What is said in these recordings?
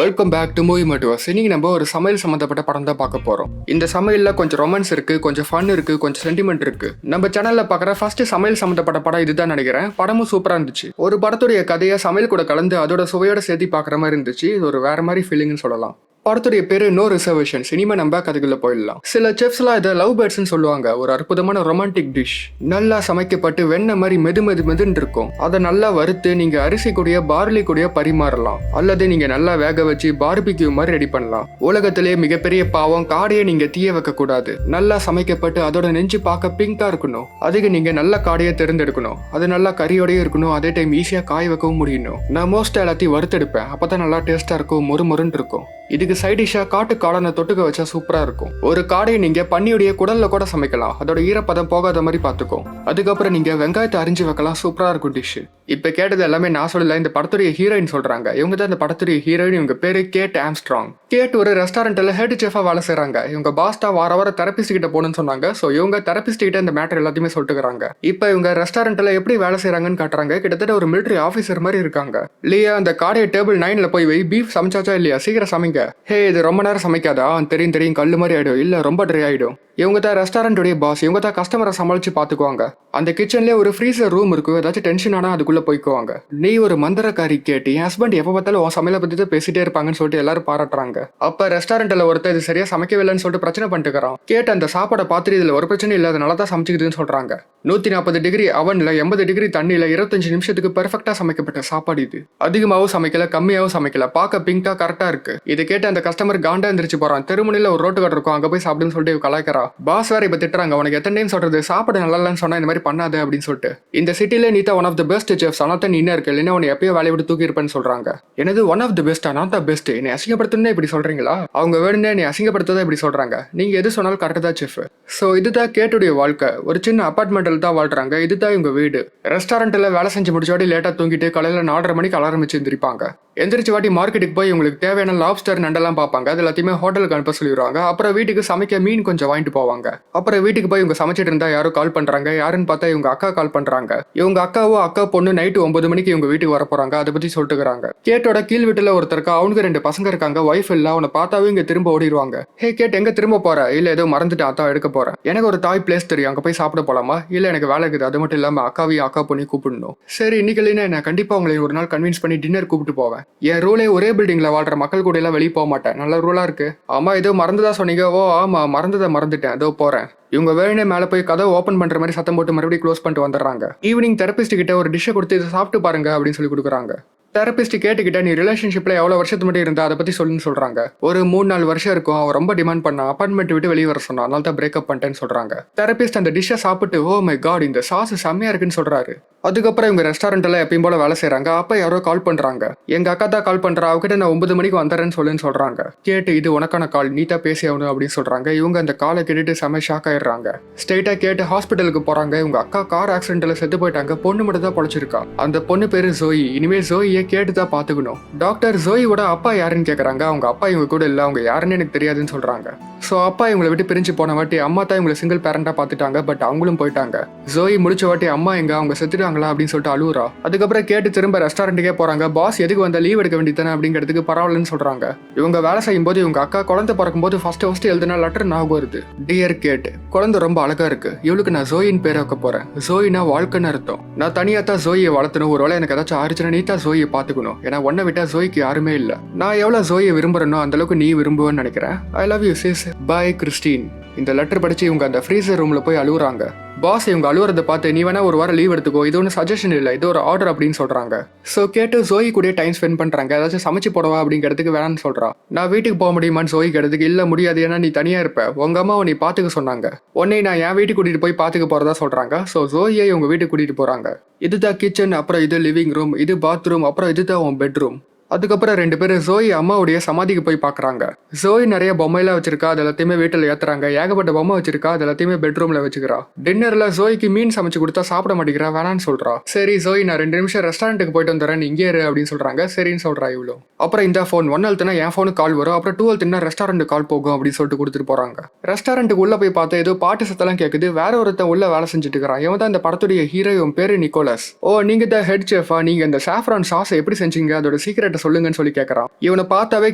Welcome back to movie motivers. இன்னைக்கு நம்ம ஒரு சமையல் சம்மந்தப்பட்ட படம் தான் பார்க்க போறோம். இந்த சமையல்ல கொஞ்சம் ரொமான்ஸ் இருக்கு, கொஞ்சம் ஃபன் இருக்கு, கொஞ்சம் சென்டிமெண்ட் இருக்கு. நம்ம சேனல்ல பார்க்குற ஃபர்ஸ்ட் சமையல் சம்மந்தப்பட்ட படம் இதுதான் நினைக்கிறேன். படமும் சூப்பரா இருந்துச்சு. ஒரு படத்துடைய கதையை சமையல் கூட கலந்து அதோட சுவையோட சேர்த்து பார்க்குற மாதிரி இருந்துச்சு. இது ஒரு வேற மாதிரி ஃபீலிங்னு சொல்லலாம். படத்துடைய பேரு நோ ரிசர்வேஷன்ஸ். இனிமே நம்ம கதைக்குள்ள போயிடலாம். சில செஃப்ஸ்லாம் இதை லவ் பேர்ட்ஸ்னு சொல்லுவாங்க. ஒரு அற்புதமான ரொமான்டிக் டிஷ். நல்லா சமைக்கப்பட்டு வெண்ணெய் மாதிரி மெதுன்னு இருக்கும். அதை நல்லா வறுத்து நீங்க அரிசி கூடிய பார்லி கூடிய பரிமாறலாம். அல்லது நீங்க நல்லா வேக வச்சு பார்பிக்யூ மாதிரி ரெடி பண்ணலாம். உலகத்திலேயே மிகப்பெரிய பாவம் காடையை நீங்க தீய வைக்க கூடாது. நல்லா சமைக்கப்பட்டு அதோட நெஞ்சு பார்க்க பிங்கா இருக்கணும். அதுக்கு நீங்க நல்ல காடையை தேர்ந்தெடுக்கணும். அது நல்லா கறியோடய இருக்கணும். அதே டைம் ஈஸியா காய வைக்கவும் முடியணும். நான் மோஸ்ட் எல்லாத்தையும் வறுத்தெடுப்பேன். அப்பதான் நல்லா டேஸ்டா இருக்கும், மொறுன்னு இருக்கும். இதுக்கு சைட் டிஷ்ஷா காட்டு காளான தொட்டுக்க வச்சா சூப்பரா இருக்கும். ஒரு காடையை நீங்க பன்னியுடைய குடல்ல கூட சமைக்கலாம். அதோட ஈரப்பதம் போகாத மாதிரி பாத்துக்கும். அதுக்கப்புறம் நீங்க வெங்காயத்தை அரிஞ்சு வைக்கலாம். சூப்பரா இருக்கும் டிஷ். இப்ப கேட்டது எல்லாமே நான் சொல்லல, இந்த படத்துடைய ஹீரோயின் சொல்றாங்க. இவங்க தான் இந்த படத்துடைய ஹீரோயின். இவங்க பேரு கேட் ஆம்ஸ்ட்ராங். கேட் ஒரு ரெஸ்டாரண்ட்ல ஹெட் செஃபா வேலை செய்யறாங்க. இவங்க பாஸ்டா வார தெரபிஸ்ட் கிட்ட போகணும்னு சொன்னாங்க. சோ இவங்க தெரபிஸ்ட் கிட்ட இந்த மேட்டர் எல்லாத்தையுமே சொல்லிட்டுறாங்க. இப்ப இவங்க ரெஸ்டாரண்ட்ல எப்படி வேலை செய்யறாங்கன்னு காட்டுறாங்க. கிட்டத்தட்ட ஒரு மிலிட்டரி ஆபீசர் மாதிரி இருக்காங்க. லியா அந்த காடையை டேபிள் 9ல போய் வை. பீஃப் சமைச்சாச்சா இல்லையா, சீக்கிரம் சமைங்க. ஹே, இது ரொம்ப நேரம் சமைக்காதா? தெரியும் கல்லு மாதிரி ஆயிடும். இல்ல ரொம்ப ட்ரை ஆயிடும். இவங்க தான் ரெஸ்டாரண்ட்டுடைய பாஸ். இவங்க தான் கஸ்டமரை சமாளிச்சு பாத்துக்குவாங்க. அந்த கிச்சன்லேயே ஒரு ஃப்ரீசர் ரூம் இருக்கும். ஏதாச்சும் டென்ஷன் ஆனா அதுக்குள்ள போய்க்குவாங்க. நீ ஒரு மந்திரக்காரி கேட்டு, என் ஹஸ்பண்ட் எப்ப பார்த்தாலும் உன் சமையலை பத்தி தான் பேசிட்டே இருப்பாங்கன்னு சொல்லிட்டு எல்லாரும் பாராட்டுறாங்க. அப்ப ரெஸ்டாரண்ட்ல ஒருத்தர் இது சரியா சமைக்கவில்லைன்னு சொல்லிட்டு பிரச்சனை பண்ணிட்டுக்கிறான். கேட்டு அந்த சாப்பாடை பார்த்துட்டு இதுல ஒரு பிரச்சனை இல்லாத நல்லா தான் சமைச்சுக்குதுன்னு சொல்றாங்க. 140 டிகிரி அவன்ல 80 டிகிரி தண்ணியில 25 நிமிஷத்துக்கு பெர்ஃபெக்டா சமைக்கப்பட்ட சாப்பாடு இது. அதிகமாகவும் சமைக்கல, கம்மியாகவும் சமைக்கல. பார்க்க பிங்கா கரெக்டா இருக்கு. இதை கேட்டு அந்த கஸ்டமர் காண்டா எந்திரிச்சு போறான். தெருமுனையில ஒரு ரோட்டு கடை இருக்கும், அங்க போய் சாப்பிடுன்னு சொல்லிட்டு கலாய்க்கிறா. பாஸ் வேற இப்ப திட்டுறாங்க. உனக்கு எத்தனை டைம் சொல்றது சாப்பாடு நல்லா இல்லைன்னு சொன்னா இந்த மாதிரி பண்ணாத அப்படின்னு சொல்லிட்டு. இந்த சிட்டில நீ தான் one of the best chefs. ஆனால் தான் நீ என்ன இருக்கு, இல்லைன்னா உன்னை எப்பயோ வேலையை விட்டு தூக்கி இருப்பேன்னு சொல்றாங்க. எனது ஒன் ஆஃப் த பெஸ்டா? நான் தான் பெஸ்ட். என்னை அசிங்கப்படுத்தணும்னு இப்படி சொல்றீங்களா? அவங்க வேணும்னே நீ அசிங்கப்படுத்ததான் இப்படி சொல்றாங்க. நீங்க எது சொன்னாலும் கரெக்டா தான் செஃப். சோ இதுதான் கேட்டுடைய வாழ்க்கை. ஒரு சின்ன அபார்ட்மெண்ட்ல தான் வாழ்றாங்க. இதுதான் இவங்க வீடு. ரெஸ்டாரண்ட்ல வேலை செஞ்சு முடிச்சோடி லேட்டா தூங்கிட்டு காலையில 4:30 மணிக்கு அலாரம் வச்சு எந்திரிப்பாங்க. எந்திரிச்சு வாட்டி மார்க்கெட்டுக்கு போய் உங்களுக்கு தேவையான லாப்ஸ்டர் நண்டெல்லாம் பார்ப்பாங்க. அது எல்லாத்தையுமே ஹோட்டலுக்கு அனுப்ப சொல்லிடுவாங்க. அப்புறம் வீட்டுக்கு சமைக்க மீன் கொஞ்சம் வாங்கிட்டு போவாங்க. அப்புறம் வீட்டுக்கு போய் இவங்க சமைச்சிட்டு இருந்தா யாரோ கால் பண்றாங்க. யாருன்னு பார்த்தா இவங்க அக்கா கால் பண்றாங்க. இவங்க அக்கா பொண்ணு நைட்டு 9 மணிக்கு இவங்க வீட்டுக்கு வர போறாங்க. அதை பத்தி சொல்லிட்டுறாங்க. கேட்டோட கீழ் வீட்டுல ஒருத்தருக்கு அவனுக்கு 2 பசங்க இருக்காங்க. ஒய்ஃப் இல்ல. அவனை பார்த்தாவே இங்க திரும்ப ஓடிடுவாங்க. ஹே கேட், எங்க திரும்ப போற? இல்ல ஏதோ மறந்துட்டு அதான் எடுக்க போறேன். எனக்கு ஒரு தாய் பிளேஸ் தெரியும், அங்க போய் சாப்பிட போலாமா? இல்ல எனக்கு வேலை இருக்குது. அது மட்டும் இல்லாம அக்காவையும் அக்கா பொண்ணி கூப்பிடணும். சரி, இன்னைக்கு இல்லைன்னா நான் கண்டிப்பா உங்களை ஒரு நாள் கன்வின்ஸ் பண்ணி டின்னர் கூப்பிட்டு போவேன். என் ரூலே ஒரே பில்டிங்ல வாழ்ற மக்கள் கூட எல்லாம் வெளியே போக மாட்டேன். நல்ல ரூலா இருக்கு. ஆமா, ஏதோ மறந்துதா சொன்னீங்க. ஓ ஆமா, மறந்துட்டேன். அதோ போறேன். இவங்க வேணே மேலே போய் கதை ஓப்பன் பண்ற மாதிரி சத்தம் போட்டு மறுபடியும் க்ளோஸ் பண்ணிட்டு வந்துடுறாங்க. ஈவினிங் தெரபிஸ்ட் கிட்ட ஒரு டிஷ்ஷை கொடுத்து இதை சாப்பிட்டு பாருங்க அப்படின்னு சொல்லி கொடுக்குறாங்க. தெரபிஸ்ட் கேட்டுக்கிட்ட நீ ரிலேஷன்ஷிப்ல எவ்வளவு வருஷத்து மட்டும் இருந்தா அதை பத்தி சொல்லுன்னு சொல்றாங்க. ஒரு 3-4 வருஷம் இருக்கும். அவன் ரொம்ப டிமாண்ட் பண்ணா. அப்பார்ட்மெண்ட் விட்டு வெளியே வர சொன்னா. அதனால தான் பிரேக்அப் பண்ணிட்டேன்னு சொல்றாங்க. தெரபிஸ்ட் அந்த டிஷ்ஷை சாப்பிட்டு ஓ மை காட், இந்த சாஸ் செம்மையா இருக்குன்னு சொல்றாரு. அதுக்கப்புறம் இவங்க ரெஸ்டாரண்ட்ல எப்பயும் போல வேலை செய்யறாங்க. அப்ப யாரோ கால் பண்றாங்க. எங்க அக்கா தான் கால் பண்றா. அவகிட்ட நான் 9 மணிக்கு வந்துறேன்னு சொல்லுன்னு சொல்றாங்க. கேட்டு இது உனக்கான கால், நீட்டா பேசி ஆகணும் அப்படின்னு சொல்றாங்க. இவங்க அந்த காலை கேட்டுட்டு செம ஷாக் ஆயிடுறாங்க. ஸ்ட்ரெயிட்டா கேட்டு ஹாஸ்பிட்டலுக்கு போறாங்க. இவங்க அக்கா கார் ஆக்சிடென்ட்ல செத்து போயிட்டாங்க. பொண்ணு மட்டும் தான் பொழைச்சிருக்கா. அந்த பொண்ணு பேரு ஜோயி. இனிமே ஜோயியை கேட்டுதான் பாத்துக்கணும். டாக்டர் ஜோயியோட அப்பா யாருன்னு கேக்குறாங்க. அவங்க அப்பா இவங்க கூட இல்ல, அவங்க யாருன்னு எனக்கு தெரியாதுன்னு சொல்றாங்க. சோ அப்பா இவங்களை விட்டு பிரிஞ்சு போன வாட்டி அம்மா தான் இவங்களை சிங்கிள் பேரண்டா பாத்துட்டாங்க. பட் அவங்களும் போயிட்டாங்க. ஜோயி முடிச்ச வாட்டி அம்மா எங்க, அவங்க செத்துட்டாங்களா அப்படின்னு சொல்லிட்டு அழுவுறா. அதுக்கப்புறம் கேட்டு திரும்ப ரெஸ்டாரண்ட்டுக்கே போறாங்க. பாஸ் எதுக்கு வந்தா லீவ் எடுக்க வேண்டியதானே அப்படிங்கிறதுக்கு பரவாயில்லன்னு சொல்றாங்க. இவங்க வேலை செய்யும் போது இவங்க அக்கா குழந்தை பிறக்கும் போது ஃபர்ஸ்ட் எழுதின லெட்டர் ஞாபகம் வருது. டியர் கேட், குழந்தை ரொம்ப அழகா இருக்கு. இவளுக்கு நான் ஜோயின் பேர் வைக்க போறேன். ஜோயினா வாழ்க்கைன்னு அர்த்தம். நான் தனியா தான் ஜோயை வளர்த்தணும். ஒருவேளை எனக்கு ஏதாச்சும் ஆரிச்சுனா நீ தான் ஜோயை பாத்துக்கணும். ஏன்னா ஒன்ன விட்டா ஜோய்க்கு யாருமே இல்ல. நான் எவ்வளவு ஜோயை விரும்புறேனோ அந்த அளவுக்கு நீ விரும்புவேன்னு நினைக்கிறேன். I love you sis. Bye Christine. இந்த லெட்டர் படிச்சு இவங்க அந்த ஃப்ரீசர் ரூம்ல போய் அழுகுறாங்க. பாஸ் இவங்க அழுவுறதை பார்த்து நீ வேணா ஒரு வாரம் லீவ் எடுத்துக்கோ, இது ஒன்றும் சஜஷன் இல்லை, இது ஒரு ஆர்டர் அப்படின்னு சொல்றாங்க. ஸோ கேட்டு ஜோயி கூட டைம் ஸ்பெண்ட் பண்றாங்க. ஏதாச்சும் சமைச்சு போடவா அப்படிங்கிறதுக்கு வேணான்னு சொல்றா. நான் வீட்டுக்கு போக முடியுமான்னு ஜோயி கேட்டதுக்கு இல்ல முடியாது, ஏன்னா நீ தனியா இருப்ப, உங்க அம்மாவை நீ பாத்துக்க சொன்னாங்க. உன்னை நான் என் வீட்டுக்கு கூட்டிட்டு போய் பாத்துக்க போறதா சொல்றாங்க. ஸோ ஜோயை உங்க வீட்டுக்கு கூட்டிட்டு போறாங்க. இதுதான் கிச்சன், அப்புறம் இது லிவிங் ரூம், இது பாத்ரூம், அப்புறம் இதுதான் உன் பெட்ரூம். அதுக்கப்புறம் 2 பேரும் ஜோய் அம்மாவுடைய சமாதிக்கு போய் பார்க்குறாங்க. ஜோய் நிறைய பொம்மையெல்லாம் வச்சிருக்கா, அது எல்லாத்தையுமே வீட்டில் ஏத்துறாங்க. ஏகப்பட்ட பொம்மை வச்சிருக்கா, அது எல்லாத்தையுமே பெட்ரூம்ல வச்சுக்கிறா. டின்னர்ல ஜோய்க்கு மீன் சமைச்சு கொடுத்தா சாப்பிட மாட்டேங்கிறா, வேணான்னு சொல்றா. சரி ஜோய், நான் 2 நிமிஷம் ரெஸ்டாரண்ட்டுக்கு போயிட்டு வந்துடுறேன், நீ இங்கே இரு அப்படின்னு சொல்றாங்க. சரின்னு சொல்றா இவ்வளோ. அப்புறம் இந்த ஃபோன் 1 அழுத்தினா என் ஃபோனுக்கு கால் வரும், அப்புறம் 2 அழுத்தினா ரெஸ்டாரண்ட் கால் போகும் அப்படின்னு சொல்லிட்டு கொடுத்துட்டு போறாங்க. ரெஸ்டாரண்ட்டுக்கு உள்ள போய் பார்த்தா ஏதோ பாட்டு சத்தெல்லாம் கேட்குது. வேற ஒருத்தன் உள்ள வேலை செஞ்சுட்டு இருக்கிறான். இவன் தான் இந்த படத்துடைய ஹீரோ, இவன் பேரு நிக்கோலஸ். ஓ, நீங்க தான் ஹெட் செஃபா, நீங்க இந்த சாஃப்ரான் சாஸை எப்படி செஞ்சீங்க, அதோட சீக்கிரட்டை சொல்லுங்கன்னு சொல்லி கேட்கறான். இவனை பார்த்தாவே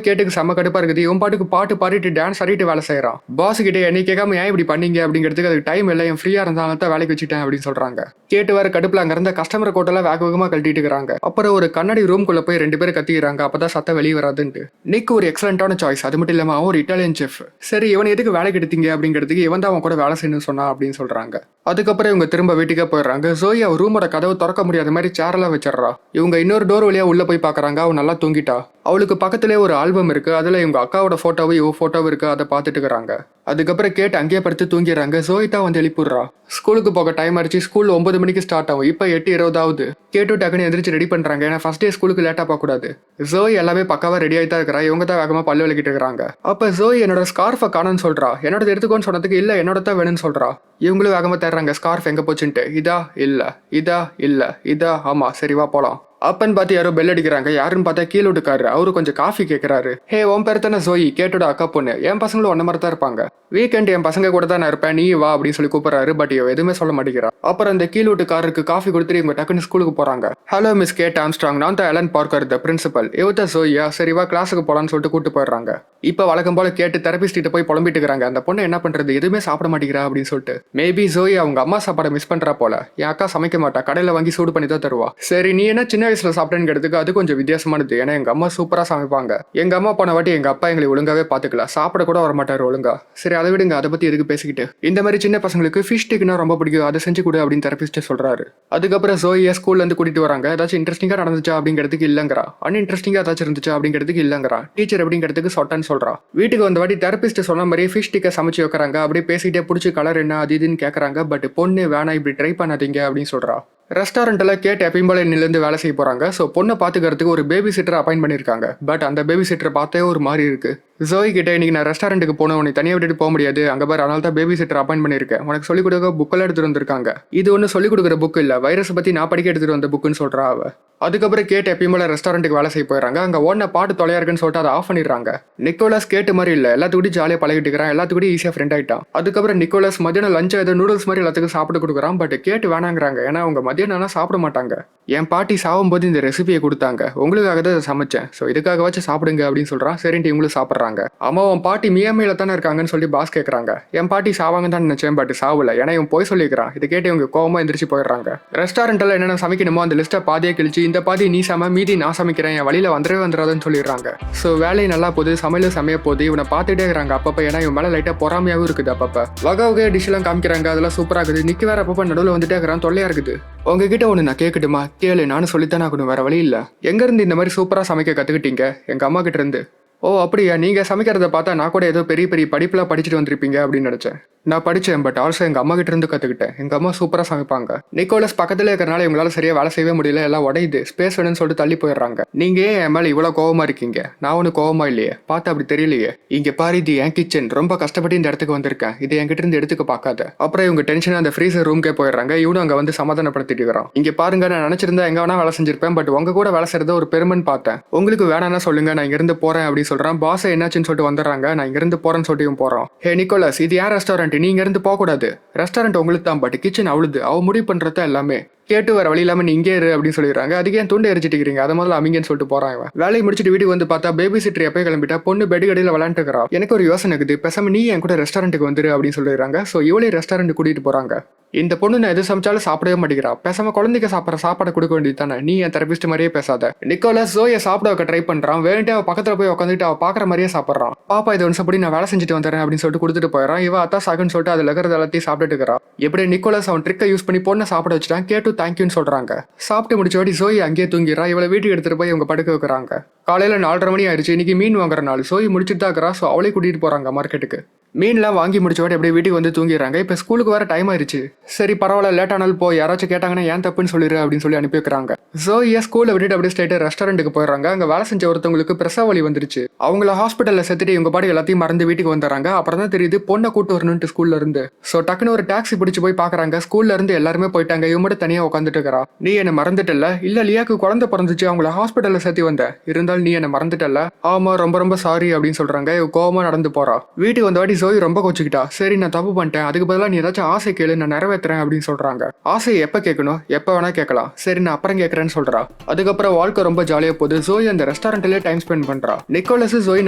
கேட்டுக்கு செம்ம கடுப்பா இருக்குது. இவன் பாட்டுக்கு பாட்டு பாடிட்டு டான்ஸ் ஆடிட்டு வேலை செய்யறான். பாஸ் கிட்ட என்னை கேட்காம ஏன் இப்படி பண்ணீங்க அப்படிங்கிறதுக்கு அதுக்கு டைம் இல்லை, என் ஃப்ரீயா இருந்தாலும் தான் வேலைக்கு வச்சுட்டேன் அப்படின்னு சொல்றாங்க. கேட்டு வர கடுப்புல அங்க இருந்த கஸ்டமர் கோட்டெல்லாம் வேக வேகமா கழட்டிட்டு இருக்காங்க. அப்புறம் ஒரு கண்ணாடி ரூம்குள்ள போய் 2 பேரும் கத்திக்கிறாங்க. அப்பதான் சத்தம் வெளியே வராதுன்ட்டு. நிக் ஒரு எக்ஸலண்டான சாய்ஸ், அது மட்டும் இல்லாம அவன் ஒரு இட்டாலியன் செஃப். சரி, இவன் எதுக்கு வேலைக்கு எடுத்தீங்க அப்படிங்கிறதுக்கு இவன் தான் அவன் கூட வேலை செய்யணும்னு சொன்னா அப்படின்னு சொல்றாங்க. அதுக்கப்புறம் இவங்க திரும்ப வீட்டுக்கே போயிடுறாங்க. ஜோய் அவ ரூமோட கதவு திறக்க முடியாத மாதிரி சேரெல்லாம் வச்சிடறா. இவங்க இன்னொரு டோர் வழியா உள்ள போய் பாக்குறாங்க. அவன் நல்லா தூங்கிட்டா. அவளுக்கு பக்கத்திலே ஒரு ஆல்பம் இருக்கு. அதுல இவங்க அக்காவோட போட்டோவும் இவ போட்டோவும் இருக்கு. அதை பார்த்துட்டு இருக்காங்க. அதுக்கப்புறம் கேட்டு அங்கேயே படுத்து தூங்கிடுறாங்க. ஜோய் தான் வந்து எழுப்பிடுறா. ஸ்கூலுக்கு போக டைம் ஆயிடுச்சு. ஸ்கூல் 9 மணிக்கு ஸ்டார்ட் ஆகும். இப்போ 8:20 ஆகுது. கேட்டு டக்குன்னு எந்திரிச்சு ரெடி பண்றாங்க. ஏன்னா ஃபர்ஸ்ட் டே ஸ்கூலுக்கு லேட்டா போக கூடாது. ஜோய் எல்லாமே பக்காவா ரெடி ஆயிட்டா இருக்கிறா. இவங்க தான் வேகமா பல்லு விளக்கிட்டு இருக்காங்க. அப்ப ஜோய் என்னோட ஸ்கார்ஃபை காணும்னு சொல்றா. என்னோட எடுத்துக்கோன்னு சொன்னதுக்கு இல்ல என்னோட தான் வேணும்னு சொல்றா. இவங்களும் வேகமா தேடுறாங்க. ஸ்கார்ஃப் எங்க போச்சுன்ட்டு. இதா இல்ல, இதா இல்ல, இதா ஆமா, சரி வா போலாம். அப்பன்னு பார்த்து யாரோ பெல் அடிக்கிறாங்க. யாருன்னு பார்த்தா கீழே விட்டுக்காரு. அவரு கொஞ்சம் காஃபி கேட்கறாரு. ஹே, உன் பேர் தானே ஜோயி, கேட்டோட அக்கா பொண்ணு. என் பசங்களும் ஒன்ன மாதிரி தான் இருப்பாங்க. வீக்கெண்ட் என் பசங்க கூட தான் நான் இருப்பேன், நீ வா அப்படின்னு சொல்லி கூப்பிடுறாரு. பட் இவ எதுவுமே சொல்ல மாட்டேங்கிறா. அப்புறம் அந்த கீழ் வீட்டுக்காரருக்கு காஃபி கொடுத்துட்டு இவங்க டக்குன்னு ஸ்கூலுக்கு போறாங்க. ஹலோ மிஸ் கேட் ஆம்ஸ்ட்ராங், நான் தான் எலன் பார்க்கர், த பிரின்சிபல். இவத்த ஜோயா, சரி வா கிளாஸுக்கு போலான்னு சொல்லிட்டு கூட்டு போயிடுறாங்க. இப்போ வழக்கம் போல கேட்டு தெரபிஸ்ட் கிட்ட போய் புலம்பிட்டு இருக்காங்க. அந்த பொண்ணு என்ன பண்றது, எதுவுமே சாப்பிட மாட்டேங்கிறா அப்படின்னு சொல்லிட்டு. மேபி ஜோய் அவங்க அம்மா சாப்பாடை மிஸ் பண்றா போல. என் அக்கா சமைக்க மாட்டா, கடையில வாங்கி சூடு பண்ணி தான் தருவா. சரி, நீ என்ன சின்ன வயசுல சாப்பிட்டேன்னு கேட்டதுக்கு அது கொஞ்சம் வித்தியாசமானது. ஏன்னா எங்க அம்மா சூப்பரா சமைப்பாங்க. எங்க அம்மா போன வாட்டி எங்க அப்பா எங்களை ஒழுங்காவே பாத்துக்கல, சாப்பிட கூட வர மாட்டாரு ஒழுங்கா. சரி அதை விடுங்க, அதை பத்தி எதுக்கு பேசிக்கிட்டு. இந்த மாதிரி சின்ன பசங்களுக்கு ஃபிஷ் ஸ்டிக்னா ரொம்ப பிடிக்கும், அதை செஞ்சு கொடு அப்படின்னு தெரபிஸ்ட் சொல்றாரு. அதுக்கப்புறம் ஜோயை ஸ்கூல்ல இருந்து கூட்டிட்டு வராங்க. ஏதாச்சும் இன்ட்ரெஸ்டிங்கா நடந்துச்சா அப்படிங்கிறதுக்கு இல்லங்கிறா. அன்இன்ட்ரெஸ்டிங்கா ஏதாச்சும் இருந்துச்சா அப்படிங்கிறதுக்கு இல்லங்கிறா. டீச்சர் அப்படிங்கிறதுக்கு சொட்டன்னு சொல்றா. வீட்டுக்கு வந்த வாட்டி தெரபிஸ்ட் சொன்ன மாதிரி ஃபிஷ் ஸ்டிக்கை சமைச்சு வைக்கிறாங்க. அப்படியே பேசிக்கிட்டே பிடிச்சி கலர் என்ன அது இதுன்னு கேட்கறாங்க. பட் பொண்ணு வேணா, இப்படி ட்ரை பண்ணாதீங்க அப்படின்னு சொல்றா. ரெஸ்டாரண்ட்டில் கேட் எப்பயும் போல இன்னிலேருந்து வேலை செய்ய போகிறாங்க. ஸோ பொண்ணை பார்த்துக்கிறதுக்கு ஒரு பேபி சிட்டர் அப்பாயின் பண்ணியிருக்காங்க. பட் அந்த பேபி சிட்டரை பார்த்தே ஒரு மாதிரி இருக்குது. ஜோய் கிட்ட இன்னைக்கு நான் ரெஸ்டாரண்ட்டுக்கு போனேன், உனக்கு தனியாக விட்டுட்டு போக முடியாது, அங்கே பாரு அதனால தான் பேபி சிட்டர் அப்பாயின் பண்ணியிருக்கேன், உனக்கு சொல்லிக் கொடுக்க புக்கெல்லாம் எடுத்துகிட்டு வந்திருக்காங்க. இது ஒன்றும் சொல்லிக் கொடுக்குற புக் இல்லை, வைரஸ் பற்றி நான் படிக்க எடுத்துகிட்டு வந்த புக்குன்னு சொல்கிறா அவ. அதுக்கப்புறம் கேட் எப்பயும் போல ரெஸ்டாரண்ட்டுக்கு வேலை செய்ய போயிடறாங்க. அங்கே ஓன பாட்டு தொலையா இருக்குன்னு சொல்லிட்டு அதை ஆஃப் பண்ணிடுறாங்க. நிக்கோலஸ் கேட்டு மாதிரி இல்லை, எல்லாத்துக்கூடி ஜாலியாக பழகிட்டு இருக்கிறான், எல்லாத்துக்கூடி ஈஸியாக ஃப்ரெண்ட் ஆகிட்டான். அதுக்கப்புறம் நிக்கோலஸ் மதியானம் லஞ்ச் ஏதோ நூடுல்ஸ் மாதிரி எல்லாத்துக்கும் சாப்பிட்டு கொடுக்குறான். பட் கேட்டு வேணாங்கிறாங்க. ஏன்னா அவங்க மதியானம் சாப்பிட மாட்டாங்க. என் பாட்டி சாகும்போது இந்த ரெசிபியை கொடுத்தாங்க, உங்களுக்காக தான் அதை சமைச்சேன், ஸோ இதுக்காகவாச்சும் சாப்பிடுங்க அப்படின்னு சொல்கிறான். சரின்ட்டு இவங்களும் சாப்பிட்றாங்க. அம்மா உன் பாட்டி மியாமையில தானே இருக்காங்கன்னு சொல்லி பாஸ் கேட்குறாங்க. என் பாட்டி சாவாங்க தான் நினைச்சேன், பட் சாவல, ஏன்னா இவன் போய் சொல்லிக்கிறான். இதை கேட்டு இவங்க கோவமா எந்திரிச்சு போயிடுறாங்க. ரெஸ்டாரண்ட்டில் என்னென்ன சமைக்கணுமோ அந்த லிஸ்ட்டை பாதியாக கிழிச்சு, இந்த பாதி நீ சம, மீதி நான் சமைக்கிறேன், என் வழியில் வந்துடாதுன்னு சொல்லிடுறாங்க. ஸோ வேலையை நல்லா போகுது, சமையலும் சமைய போகுது. இவனை பார்த்துட்டே இருக்கிறாங்க அப்பப்போ. ஏன்னா இவன் மேலே லைட்டாக பொறாமையாகவும் இருக்குது. அப்பப்போ வகை வகை டிஷ்ஷெல்லாம் காமிக்கிறாங்க, அதெல்லாம் சூப்பராக இருக்குது. நிற்க வேற அப்பப்போ நடுவில் வந்துட்டே இருக்கிறான், தொல்லையா இருக்குது. உங்ககிட்ட ஒன்று நான் கேட்கட்டுமா? கேளு, நானும் சொல்லித்தானே ஆகணும், வேற வழி இல்லை. எங்கேருந்து இந்த மாதிரி சூப்பராக சமைக்க கற்றுக்கிட்டீங்க? எங்கள் அம்மா கிட்ட இருந்து. ஓ அப்படியா, நீங்கள் சமைக்கிறத பார்த்தா நான் கூட ஏதோ பெரிய பெரிய படிப்புலாம் படிச்சுட்டு வந்திருப்பீங்க அப்படின்னு நினச்சேன். நான் படித்தேன், பட் ஆல்சோ எங்கள் அம்மா கிட்ட இருந்து கற்றுக்கிட்டேன். எங்கள் அம்மா சூப்பராக சமைப்பாங்க. நிக்கோலஸ் பக்கத்தில் இருக்கிறனால இவங்களால சரியாக வேலை செய்யவே முடியல, எல்லாம் உடையுது, ஸ்பேஸ் வேணும்னு சொல்லிட்டு தள்ளி போயிடுறாங்க. நீங்கள் ஏன் என் மேலே இவ்வளோ கோவமாக இருக்கீங்க? நான் ஒன்றும் கோவமா இல்லையே, பார்த்தா அப்படி தெரியலையே. இங்கே பாரு, இது என் கிச்சன், ரொம்ப கஷ்டப்பட்டு இந்த இடத்துக்கு வந்திருக்கேன், இது என்கிட்ட இருந்து எடுத்துக்க பார்க்காத. அப்புறம் இவங்க டென்ஷனாக அந்த ஃப்ரீசர் ரூம்க்கே போயிடுறாங்க. இவனும் அங்கே வந்து சமாதானப்படுத்திட்டு இருக்கிறான். இங்கே பாருங்க, நான் நினச்சிருந்தா எங்கே வேணா வேலை செஞ்சிருப்பேன், பட் உங்க கூட வேலை செய்யறத ஒரு பெருமைன்னு பார்த்தேன். உங்களுக்கு வேணான்னா சொல்லுங்க, நான் இங்கிருந்து போகிறேன் அப்படின்னு சொல்கிறான். பாஸ் என்னாச்சுன்னு சொல்லிட்டு வந்துடுறாங்க. நான் இங்கிருந்து போகிறேன்னு சொல்லிட்டு போகிறோம். ஹே நிக்கோலஸ், இது யார் ரெஸ்டாரண்ட், நீ இங்கிருந்து போக கூடாது. ரெஸ்டாரண்ட் உங்களுக்கு தான், பட் கிச்சன் அவளுது, அவ முடிவு பண்றத எல்லாமே. கேட்டு வர வழி இல்லாம நீ இங்கே இரு அப்படின்னு சொல்லிடுறாங்க. அதுக்கு ஏன் துண்டை எரிச்சிட்டு இருக்கீங்க, அதை முதல்ல அமைங்கன்னு சொல்லிட்டு போறான். வேலையை முடிச்சுட்டு வீட்டுக்கு வந்து பார்த்தா பேபி சிட்டர் எப்போ கிளம்பிட்டா, பொண்ணு பெட் கடையில் விளையாண்டு இருக்கிறா. எனக்கு ஒரு யோசனை இருக்குது, பேசாம நீ என் கூட ரெஸ்டாரண்ட்டுக்கு வந்துரு அப்படின்னு சொல்லிடுறாங்க. ஸோ இவளே ரெஸ்டாரண்ட் கூட்டிட்டு போறாங்க. இந்த பொண்ணு நான் எது சமைச்சாலும் சாப்பிடவே மாட்டேங்கிறா, பேசாம குழந்தைக்கு சாப்பிட்ற சாப்பாடை கொடுக்க வேண்டியது தானே, நீ என் தெரபிஸ்ட் மாதிரியே பேசாத. நிக்கோலஸ் ஜோயை சாப்பிட வைக்க ட்ரை பண்றான். வேண்டிய அவ பக்கத்துல போய் உட்காந்துட்டு அவ பாக்குற மாதிரியே சாப்பிட்றான். பாப்பா இதை ஒன்சப்படி நான் வேலை செஞ்சுட்டு வந்துறேன் அப்படின்னு சொல்லிட்டு கொடுத்துட்டு போயிடறான். இவ அத்தா சாகுன்னு சொல்லிட்டு அதுல இருக்கிறது எல்லாத்தையும் சாப்பிட்டுட்டு இருக்கிறா. எப்படி நிக்கோலஸ் அவன் ட்ரிக்கை யூஸ் பண்ணி பொண்ணை சாப்பிட வச்சுட்டான். கேட்டு தேங்க்யூன்னு சொல்றாங்க. சாப்பிட்டு முடிச்ச வாட்டி ஜோய் அங்கேயே தூங்கிடுறா. இவளை வீட்டுக்கு எடுத்துட்டு போய் இவங்க படுக்க வைக்கிறாங்க. காலையில 4:30 மணி ஆயிடுச்சு. இன்னைக்கு மீன் வாங்குற நாள். ஜோய் முடிச்சுட்டு தான் இருக்கிறா. ஸோ அவளே கூட்டிட்டு போறாங்க மார்க்கெட்டுக்கு. மீன்லாம் வாங்கி முடிச்சோட அப்படியே வீட்டுக்கு வந்து தூங்கிடுறாங்க. இப்போ ஸ்கூலுக்கு வர டைம் ஆயிருச்சு. சரி பரவாயில்ல, லேட் ஆனாலும் போ, யாராச்சும் கேட்டாங்கன்னா ஏன் தப்புன்னு சொல்லிடு அப்படின்னு சொல்லி அனுப்பி வைக்கிறாங்க. ஜோயை ஸ்கூலை விட்டுட்டு அப்படியே ஸ்ட்ரைட்டா ரெஸ்டாரண்ட்டுக்கு போயிடுறாங்க. அங்க வேலை செஞ்ச ஒருத்தவங்களுக்கு பிரசவ வலி வந்துருச்சு. அவங்கள ஹாஸ்பிட்டல்ல சேர்த்துட்டு இவங்க பாடி எல்லாத்தையும் மறந்து வீட்டுக்கு வந்துடுறாங்க. அப்புறம் தான் தெரியுது பொண்ணை கூட்டு வரணும்னு ஸ்கூல்ல இருந்து. ஸோ டக்குன்னு ஒரு டாக்ஸி பிடிச்சு போய் பாக்குறாங்க. ஸ்கூல்ல இருந்து எல்லாருமே போயிட்டாங்க. இவங்க மட்டும் தனியா உட்காந்துட்டு இருக்கிறா. நீ என்ன மறந்துட்டல? இல்ல லியாக்கு குழந்தை பிறந்துச்சு, அவங்கள ஹாஸ்பிட்டல்ல சேர்த்து வந்த, இருந்தாலும் நீ என்ன மறந்துட்டல? ஆமா ரொம்ப ரொம்ப சாரி அப்படின்னு சொல்றாங்க. இவ கோவமா நடந்து போறா. வீட்டுக்கு வந்த வாட்டி ஜோய் ரொம்ப கோச்சுக்கிட்டா. சரி நான் தப்பு பண்ணிட்டேன், அதுக்கு பதிலாக நீ ஏதாச்சும் ஆசை கேளு, நான் நிறைவேற்றுறேன் அப்படின்னு சொல்றாங்க. ஆசையை எப்ப கேட்கணும்? எப்ப வேணா கேட்கலாம். சரி நான் அப்புறம் கேட்கறேன்னு சொல்றா. அதுக்கப்புறம் வாழ்க்கை ரொம்ப ஜாலியா போகுது. ஜோய் அந்த ரெஸ்டாரண்ட்லயே டைம் ஸ்பெண்ட் பண்றா. நிக்கோலஸ் ஜோய்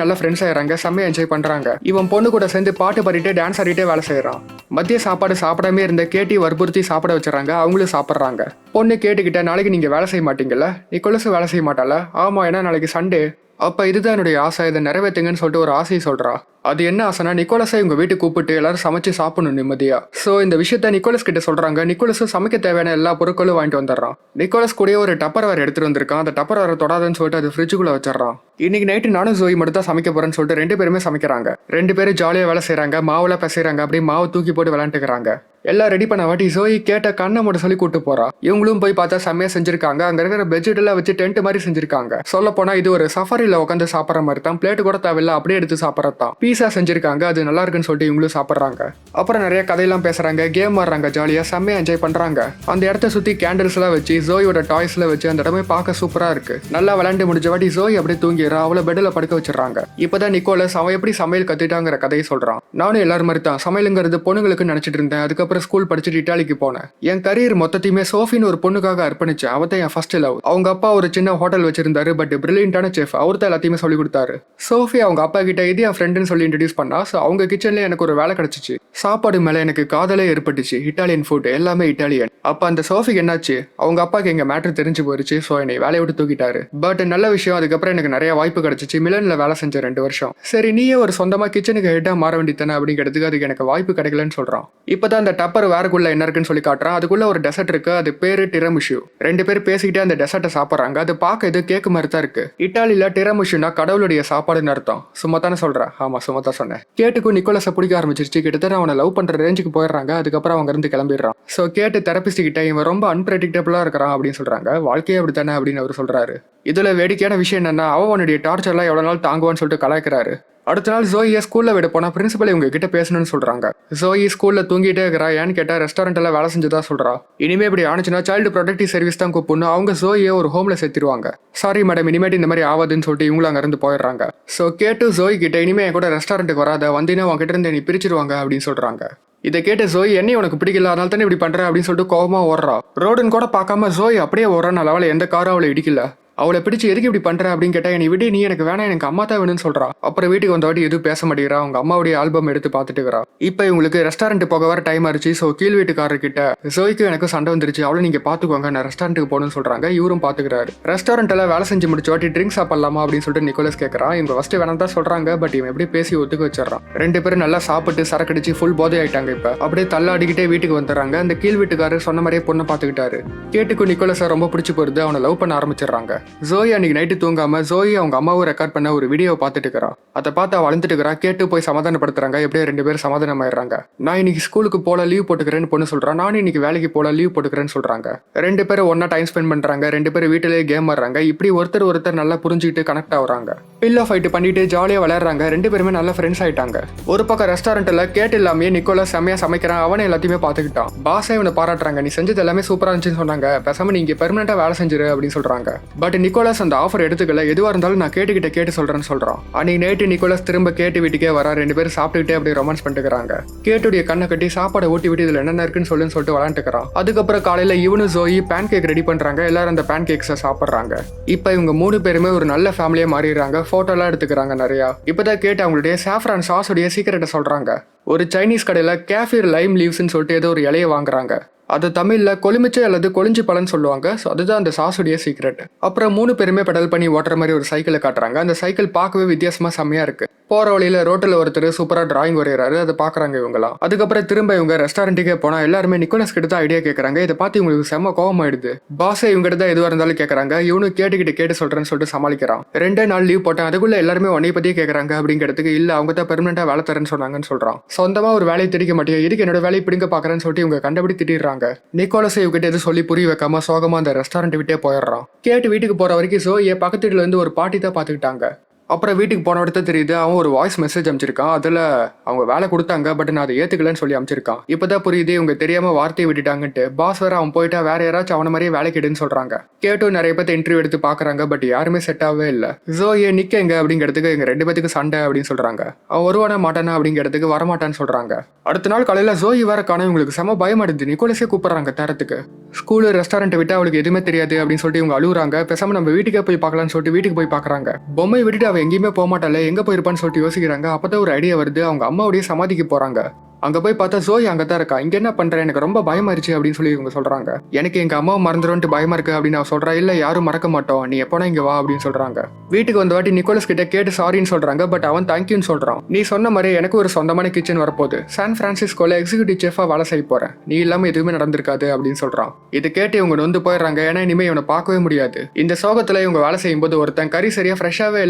நல்ல ஃப்ரெண்ட்ஸ் ஆயிராங்க. செம்மையா என்ஜாய் பண்றாங்க. இவன் பொண்ணு கூட சேர்ந்து பாட்டு பாடிட்டு டான்ஸ் ஆடிட்டே வேலை செய்யறான். மதிய சாப்பாடு சாப்பிடாம இருந்த கேட்டி வற்புறுத்தி சாப்பிட வச்சுறாங்க. அவங்களும் சாப்பிட்றாங்க. பொண்ணு கேட்டுக்கிட்ட நாளைக்கு நீங்க வேலை செய்ய மாட்டீங்கல்ல? நிக்கோலஸ் வேலை செய்ய மாட்டால? ஆமா, ஏன்னா நாளைக்கு சண்டே. அப்ப இதுதான் என்னுடைய ஆசை, இதை நிறைவேற்றுங்கன்னு சொல்லிட்டு ஒரு ஆசையை சொல்றா. அது என்ன ஆசைனா நிக்கோலஸை இவங்க வீட்டுக்கு கூப்பிட்டு எல்லாரும் சமைச்சு சாப்பிடணும் நிம்மதியா. சோ இந்த விஷயத்த நிக்கோலஸ் கிட்ட சொல்றாங்க. நிக்கோலஸ் சமைக்க தேவையான எல்லா பொருட்களும் வாங்கிட்டு வந்துடுறான். நிக்கோலஸ் கூட ஒரு டப்பர் வேற எடுத்துட்டு வந்திருக்கான். அந்த டப்பர் வேற தொடாதுன்னு சொல்லிட்டு அது ஃப்ரிட்ஜுக்குள்ள வச்சிடறான். இன்னைக்கு நைட்டு நானும் ஜோய் மட்டும் தான் சமைக்க போறேன்னு சொல்லிட்டு 2 பேருமே சமைக்கிறாங்க. 2 பேரும் ஜாலியா வேலை செய்யறாங்க. மாவுல பிசைறாங்க. அப்படியே மாவு தூக்கி போட்டு விளையாண்டுக்கிறாங்க. எல்லாம் ரெடி பண்ண வாட்டி ஜோய் கேட்ட கண்ணை மட்டும் சொல்லி கூட்டு போறா. இவங்களும் போய் பார்த்தா செம்மையா செஞ்சிருக்காங்க. அங்க இருக்கிற பெட்ஷீட் எல்லாம் வச்சு டென்ட் மாதிரி செஞ்சிருக்காங்க. சொல்ல போனா இது ஒரு சஃபாரில உட்காந்து சாப்பிட்ற மாதிரி தான். பிளேட் கூட தேவையில்ல, அப்படியே எடுத்து சாப்பிட்றதான். பீஸா செஞ்சிருக்காங்க. அது நல்லா இருக்குன்னு சொல்லிட்டு இவங்களும் சாப்பிட்றாங்க. அப்புறம் நிறைய கதையெல்லாம் பேசுறாங்க, கேம் ஆடுறாங்க, ஜாலியா செம்மையா என்ஜாய் பண்றாங்க. அந்த இடத்த சுத்தி கேண்டில்ஸ் எல்லாம் வச்சு ஜோயோட டாய்ஸ்ல வச்சு அந்த இடமே பார்க்க சூப்பரா இருக்கு. நல்லா விளையாண்டு முடிஞ்ச வாட்டி ஜோய் அப்படியே தூங்கிடுறா. அவளை பெட்ல படுக்க வச்சிடறாங்க. இப்பதான் நிக்கோலஸ் அவன் எப்படி சமையல் கத்துட்டாங்கிற கதையை சொல்றான். நானும் எல்லாரும் மாதிரி தான் சமையலுங்கிறது பொண்ணுங்களுக்கு நினைச்சிட்டு இருந்தேன். அதுக்கப்புறம் ஸ்கூல் படிச்சுட்டு இட்டாலிக்கு போனேன். என் கரியர் மொத்தத்தையுமே சோஃபின்னு ஒரு பொண்ணுக்காக அர்ப்பணிச்சேன். அவதான் என் ஃபர்ஸ்ட் லவ். அவங்க அப்பா ஒரு சின்ன ஹோட்டல் வச்சிருந்தாரு. But பிரில்லியன்டான chef. அவர் தான் எல்லாத்தையுமே சொல்லி கொடுத்தாரு. சோஃபி அவங்க அப்பா கிட்ட இது என் ஃப்ரெண்டுன்னு சொல்லி இன்ட்ரடியூஸ் பண்ணா. ஸோ அவங்க கிச்சன்ல எனக்கு ஒரு வேலை கிடைச்சிச்சு. சாப்பாடு மேல எனக்கு காதலே ஏற்பட்டுச்சு. இட்டாலியன் ஃபுட் எல்லாமே இட்டாலியன். அப்ப அந்த சோஃபிக்கு என்னாச்சு, அவங்க அப்பாக்கு எங்க மேட்டர் தெரிஞ்சு போயிருச்சு. ஸோ என்னை வேலையை விட்டு தூக்கிட்டாரு. பட் நல்ல விஷயம், அதுக்கப்புறம் எனக்கு நிறைய வாய்ப்பு கிடைச்சிச்சு. மிலன்ல வேலை செஞ்ச 2 வருஷம். சரி நீயே ஒரு சொந்தமா கிச்சனுக்கு ஹெட்டா மாற வேண்டியதானே அப்படிங்கிறதுக்கு அதுக்கு எனக்கு வாய்ப்பு கிடைக்கலன்னு சொல்றான். இப்பதான் அந்த டப்பர் வேறக்குள்ள என்ன இருக்குன்னு சொல்லி காட்டுறான். அதுக்குள்ள ஒரு டெசர்ட் இருக்கு. அது பேரு டிரமிஷு. 2 பேர் பேசிக்கிட்டே அந்த டெசர்ட்டை சாப்பிட்றாங்க. அது பார்க்க இது கேக்கு மாதிரி தான் இருக்கு. இட்டாலியில டிரமிஷுனா கடவுளுடைய சாப்பாடுன்னு அர்த்தம். சும்மா தானே சொல்றேன்? ஆமா சும்மா தான் சொன்னேன். கேட்டுக்கும் நிக்கோலஸை பிடிக்க ஆரம்பிச்சிருச்சு. கிட்டத்தட்ட அவனை லவ் பண்ற ரேஞ்சுக்கு போயிடுறாங்க. அதுக்கப்புறம் அவங்க இருந்து கிளம்பிடுறான். ஸோ கேட்டு தெரபிஸ்ட் கிட்ட இவன் ரொம்ப அன்பிரடிக்டபிளா இருக்கிறான் அப்படின்னு சொல்றாங்க. வாழ்க்கையே அப்படித்தானே அப்படின்னு அவர் சொல்றாரு. இதுல வேடிக்கையான விஷயம் என்னன்னா அவனுடைய டார்ச்சர்லாம் எவ்வளவு நாள் தாங்குவான்னு சொல்லிட்டு கலாய்க்கிறாரு. அடுத்த நாள் ஜோயை ஸ்கூல்ல விட போனா பிரின்சிபல் இவங்க கிட்ட பேசணும்னு சொல்றாங்க. ஜோயி ஸ்கூல்ல தூங்கிட்டே இருக்கிறா. ஏன்னு கேட்டா ரெஸ்டாரண்ட்ல வேலை செஞ்சதா சொல்றா. இனிமே இப்படி ஆனிச்சுன்னா சைல்டு ப்ரொடெக்டிவ் சர்வீஸ் தான் கூப்பிடணும். அவங்க ஜோயை ஒரு ஹோம்ல சேர்த்திருவாங்க. சாரி மேடம், இனிமேட்டு இந்த மாதிரி ஆகாதுன்னு சொல்லிட்டு இவங்களும் அங்க இருந்து போயிடுறாங்க. ஸோ கேட்டு ஜோய் கிட்ட இனிமே என் கூட ரெஸ்டாரண்ட்டுக்கு வராத, வந்தீங்கன்னா உங்ககிட்ட இருந்து நீ பிரிச்சிருவாங்க அப்படின்னு சொல்றாங்க. இதை கேட்டு ஜோய் என்னை உனக்கு பிடிக்கல, அதனால தானே இப்படி பண்ற அப்படின்னு சொல்லிட்டு கோவமா ஓடுறா. ரோடுன்னு கூட பார்க்காம ஜோய் அப்படியே ஓடுறா. நல்ல எந்த காரும் அவளை இடிக்கல. அவளை பிடிச்சி எதுக்கு இப்படி பண்ற அப்படின்னு கேட்டா என்னை விட்டு நீ எனக்கு வேணா, எனக்கு அம்மா தான் வேணும்னு சொல்றா. அப்புறம் வீட்டுக்கு வந்த வாட்டி எதுவும் பேச மாட்டேங்கிறா. அவங்க அம்மாவுடைய ஆல்பம் எடுத்து பார்த்துட்டு இருக்கிறா. இப்போ இவங்களுக்கு ரெஸ்டாரண்ட் போக வர டைம் ஆச்சு. ஸோ கீழ் வீட்டுக்காரர் கிட்ட ஜோய்க்கு எனக்கு சண்டை வந்துருச்சு, அவளை நீங்க பாத்துக்கோங்க, நான் ரெஸ்டாரண்ட்டுக்கு போகணும்னு சொல்றாங்க. இவரும் பாத்துக்கிறாரு. ரெஸ்டாரண்ட்ல வேலை செஞ்சு முடிச்ச வாட்டி ட்ரிங்க்ஸ் சாப்பிடலாமா அப்படின்னு சொல்லிட்டு நிக்கோலஸ் கேட்கறான். இவங்க ஃபர்ஸ்ட் வேணாம் தான் சொல்றாங்க. பட் இவன் எப்படி பேசி ஒத்துக்க வச்சிடறான். 2 பேரும் நல்லா சாப்பிட்டு சரக்கடிச்சு ஃபுல் போதை ஆயிட்டாங்க. இப்ப அப்படியே தள்ளாடிக்கிட்டே வீட்டுக்கு வந்துடுறாங்க. அந்த கீழ் வீட்டுக்காரர் சொன்ன மாதிரியே பொண்ணை பாத்துக்கிட்டாரு. கேட்டுக்கு நிக்கோலஸை ரொம்ப பிடிச்சி போயிருது. அவனை லவ் பண்ண ஆரம்பிச்சிடறாங்க. ஜோய் அன்னைக்கு நைட்டு தூங்காம ஜோயி அவங்க அம்மாவும் ரெக்கார்ட் பண்ண ஒரு வீடியோ பார்த்துட்டு இருக்கிறா. அதை பார்த்து வளர்ந்துட்டு இருக்கிறா. கேட்டு போய் சமாதானப்படுத்துறாங்க. எப்படியோ 2 பேரும் சமாதானம் ஆயிடுறாங்க. நான் இன்னைக்கு ஸ்கூலுக்கு போல லீவ் போட்டுக்கிறேன்னு பொண்ணு சொல்றான். நானும் இன்னைக்கு வேலைக்கு போல லீவ் போட்டுக்கிறேன்னு சொல்றாங்க. 2 பேரும் ஒன்னா டைம் ஸ்பெண்ட் பண்றாங்க. 2 பேரும் வீட்டிலேயே கேம் ஆடுறாங்க. இப்படி ஒருத்தர் நல்லா புரிஞ்சுக்கிட்டு கனெக்ட் ஆகுறாங்க. பில்லோ ஃபைட் பண்ணிட்டு ஜாலியா விளையாடுறாங்க. 2 பேருமே நல்ல ஃப்ரெண்ட்ஸ் ஆயிட்டாங்க. ஒரு பக்கம் ரெஸ்டாரண்ட்ல கேட்டு இல்லாமே நிக்கோலா செம்மையா சமைக்கிறான். அவனை எல்லாத்தையுமே பாத்துக்கிட்டான். பாஸே இவனை பாராட்டுறாங்க. நீ செஞ்சது எல்லாமே சூப்பரா இருந்துச்சுன்னு சொன்னாங்க. பேசாம நீங்க பெர்மனண்டா வேலை செஞ்சிரு அப்படின்னு சொல்றாங்க. பட் நிக்கோலாஸ் அந்த ஆஃபர் எடுத்துக்கல. எதுவா இருந்தாலும் நான் கேட்டு சொல்றேன்னு சொல்றான். அன்னைக்கு நைட்டு நிக்கோலஸ் திரும்ப கேட்டு வீட்டுக்கே வரா. 2 பேரும் சாப்பிட்டுக்கிட்டே அப்படியே ரொமான்ஸ் பண்ணிட்டுக்கிறாங்க. கேட்டுடைய கண்ணை கட்டி சாப்பாடை ஊட்டி விட்டு இதுல என்னென்ன இருக்குன்னு சொல்லிட்டு விளையாண்டுக்கிறான். அதுக்கப்புறம் காலையில இவனு ஜோயி பேன் கேக் ரெடி பண்றாங்க. எல்லாரும் அந்த பேன் கேக்ஸை சாப்பிடுறாங்க. இப்ப இவங்க 3 பேருமே ஒரு நல்ல ஃபேமிலியா மாறிடுறாங்க. போட்டோ எல்லாம் எடுத்துக்கிறாங்க நிறைய. இப்பதான் கேட்டு அவங்களுடைய சாஃப்ரான் சாஸுடைய சீக்கிரட்டை சொல்றாங்க. ஒரு சைனீஸ் கடையில கேஃபீர் லைம் லீவ்ஸ்ன்னு சொல்லிட்டு ஏதோ ஒரு இலையை வாங்குறாங்க. அது தமிழ்ல கொழுமிச்சை அல்லது கொழிஞ்சி பழம்னு சொல்லுவாங்க. ஸோ அதுதான் அந்த சாஸுடைய சீக்ரெட். அப்புறம் 3 பேருமே பெடல் பண்ணி ஓட்டுற மாதிரி ஒரு சைக்கிளை காட்டுறாங்க. அந்த சைக்கிள் பார்க்கவே வித்தியாசமா செம்மையா இருக்கு. போற வழியில ரோட்டில் ஒருத்தர் சூப்பரா டிராயிங் வரைகிறாரு. அதை பாக்குறாங்க இவங்கலாம். அதுக்கப்புறம் திரும்ப இவங்க ரெஸ்டாரண்ட்டுக்கே போனா எல்லாருமே நிக்கோலஸ் கிட்ட தான் ஐடியா கேட்கறாங்க. இதை பார்த்து இவங்களுக்கு செம்ம கோவம் ஆயிடுது. பாஸே இவங்க கிட்ட எதுவாக இருந்தாலும் கேட்கறாங்க. இவனு கேட்டு சொல்றேன்னு சொல்லிட்டு சமாளிக்கிறான். 2 நாள் லீவ் போட்டேன், அதுக்குள்ள எல்லாருமே உன்னை பத்தியே கேட்கறாங்க அப்படிங்கிறதுக்கு இல்ல அவங்க தான் பெர்மனண்டா வேலை தரேன்னு சொன்னாங்கன்னு சொல்றான். சொந்தமா ஒரு வேலையை திடிக்க மாட்டேன், இதுக்கு என்னோட வேலையை பிடிங்க பாக்குறேன்னு சொல்லிட்டு இவங்க கண்டபடி திட்டிடுறாங்க. நிக்கோலஸ் இவகிட்ட எது சொல்லி புரிய வைக்காம சோகமா அந்த ரெஸ்டாரண்ட் விட்டே போயிடுறான். கேட்டு வீட்டுக்கு போற வரைக்கும் சோயை பக்கத்து வீட்டுல இருந்து ஒரு பாட்டி தான் பாத்துக்கிட்டாங்க. அப்புறம் வீட்டுக்கு போன இடத்த தெரியுது, அவன் ஒரு வாய்ஸ் மெசேஜ் அமைச்சிருக்கான். அதில் அவங்க வேலை கொடுத்தாங்க, பட் நான் அதை ஏற்றுக்கலன்னு சொல்லி அமைச்சிருக்கான். இப்போதான் புரியுது இவங்க தெரியாமல் வார்த்தையை விட்டுட்டாங்கன்ட்டு. பாஸ் வேற அவன் போயிட்டா வேற யாராச்சும் அவனை மாதிரியே வேலைக்கு எடுன்னு சொல்கிறாங்க. கேட்டும் நிறைய பேர் இன்டர்வியூ எடுத்து பார்க்குறாங்க, பட் யாருமே செட் ஆகவே இல்லை. ஜோயே நிற்க எங்க அப்படிங்கிறதுக்கு எங்கள் 2 பேத்துக்கு சண்டை அப்படின்னு சொல்கிறாங்க. அவன் வருவானா மாட்டானா அப்படிங்கிறதுக்கு வரமாட்டான்னு சொல்கிறாங்க. அடுத்த நாள் காலையில் ஜோயி வேற காண இவங்களுக்கு செம பயமாடுது. நிக்கோலஸே கூப்பிட்றாங்க தரத்துக்கு. ஸ்கூலு ரெஸ்டாரண்ட்டை விட்டு அவளுக்கு எதுவுமே தெரியாது அப்படின்னு சொல்லிட்டு இவங்க அழுகுறாங்க. பேசாம நம்ம வீட்டுக்கே போய் பார்க்கலாம்னு சொல்லிட்டு வீட்டுக்கு போய் பார்க்குறாங்க. பொம்மை விட்டுட்டு அவள் எங்கேயுமே போக மாட்டாள், எங்க போயிருப்பான்னு சொல்லிட்டு யோசிக்கிறாங்க. அப்பதான் ஒரு ஐடியா வருது, அவங்க அம்மாவுடைய சமாதிக்கு போறாங்க. அங்க போய் பார்த்தா ஜோய் அங்கதான் இருக்கா. இங்க என்ன பண்ற, எனக்கு ரொம்ப பயமாயிருச்சு அப்படின்னு சொல்லி இவங்க சொல்றாங்க. எனக்கு எங்க அம்மாவை மறந்துடும்ட்டு பயமா இருக்கு அப்படின்னு அவ சொல்றா. இல்ல யாரும் மறக்க மாட்டோம், நீ எப்போனா இங்க வா அப்படின்னு சொல்றாங்க. வீட்டுக்கு வந்த வாட்டி நிக்கோலஸ் கிட்ட கேட்டு சாரின்னு சொல்றாங்க, பட் அவன் தேங்க்யூன்னு சொல்றான். நீ சொன்ன மாதிரி எனக்கு ஒரு சொந்தமான கிச்சன் வரப்போகுது, சான் பிரான்சிஸ்கோல எக்ஸிக்யூட்டிவ் செஃபா வேலை செய்ய போறேன், நீ இல்லாம எதுவுமே நடந்திருக்காது அப்படின்னு சொல்றான். இது கேட்டு இவங்க வந்து போயிடுறாங்க. ஏன்னா இனிமே இவனை பார்க்கவே முடியாது. இந்த சோகத்துல இவங்க வேலை செய்யும் போது ஒருத்தன் கறி சரியா ஃப்ரெஷ்ஷாவே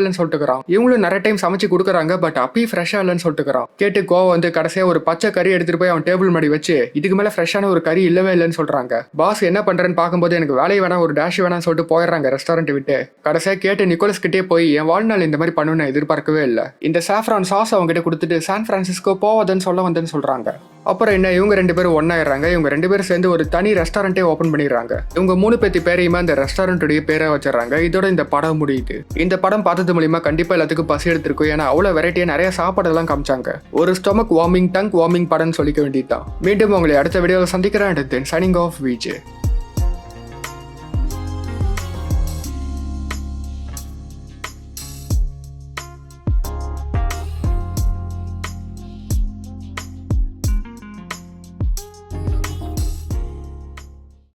இல்லைன்னு சொல்லிட்டுக்கிறான். இவங்களும் நிறைய டைம் சமைச்சு கொடுக்குறாங்க, பட் அப்பயும் ஃப்ரெஷ்ஷா இல்லைன்னு சொல்லிட்டுக்கிறான். கேட்டு கோவம் வந்து கடைசியா ஒரு பச்சை கறி எடுத்துட்டு போய் அவன் டேபிள் முன்னாடி வச்சு இதுக்கு மேல ஃப்ரெஷ்ஷான ஒரு கறி இல்லவே இல்லைன்னு சொல்றாங்க. பாஸ் என்ன பண்றேன்னு பார்க்கும்போது எனக்கு வேலையை வேணா ஒரு டேஷ் வேணாம்னு சொல்லிட்டு போயிடுறாங்க ரெஸ்டாரண்ட் விட்டு. கடைசியா கேட்டு நிக்கோலஸ் கிட்டே போய் என் வாழ்நாள் இந்த மாதிரி பண்ணணும்னு எதிர்பார்க்கவே இல்லை, இந்த சாஃப்ரான் சாஸ் அவங்க கிட்ட கொடுத்துட்டு சான் பிரான்சிஸ்கோ போவதுன்னு சொல்ல வந்தேன்னு சொல்றாங்க. அப்புறம் என்ன இவங்க 2 பேரும் ஒன்னாயிடுறாங்க. இவங்க 2 பேரும் சேர்ந்து ஒரு தனி ரெஸ்டாரண்டே ஓபன் பண்ணிடுறாங்க. இவங்க 3 பேத்தி பேரையுமே அந்த ரெஸ்டாரண்ட்டுடைய பேரை வச்சிடறாங்க. இதோட இந்த படம் முடியுது. இந்த படம் பார்த்தது மூலியமா கண்டிப்பா எல்லாத்துக்கும் பசி எடுத்திருக்கும். ஏன்னா அவ்வளவு வெரைட்டியா நிறைய சாப்பாடெல்லாம் காமிச்சாங்க. ஒரு ஸ்டொமக் வார்மிங் டங் வார்மிங் படம்னு சொல்லிக்க வேண்டியதுதான். மீண்டும் உங்களை அடுத்த வீடியோவில் சந்திக்கிறேன். Signing off VJ.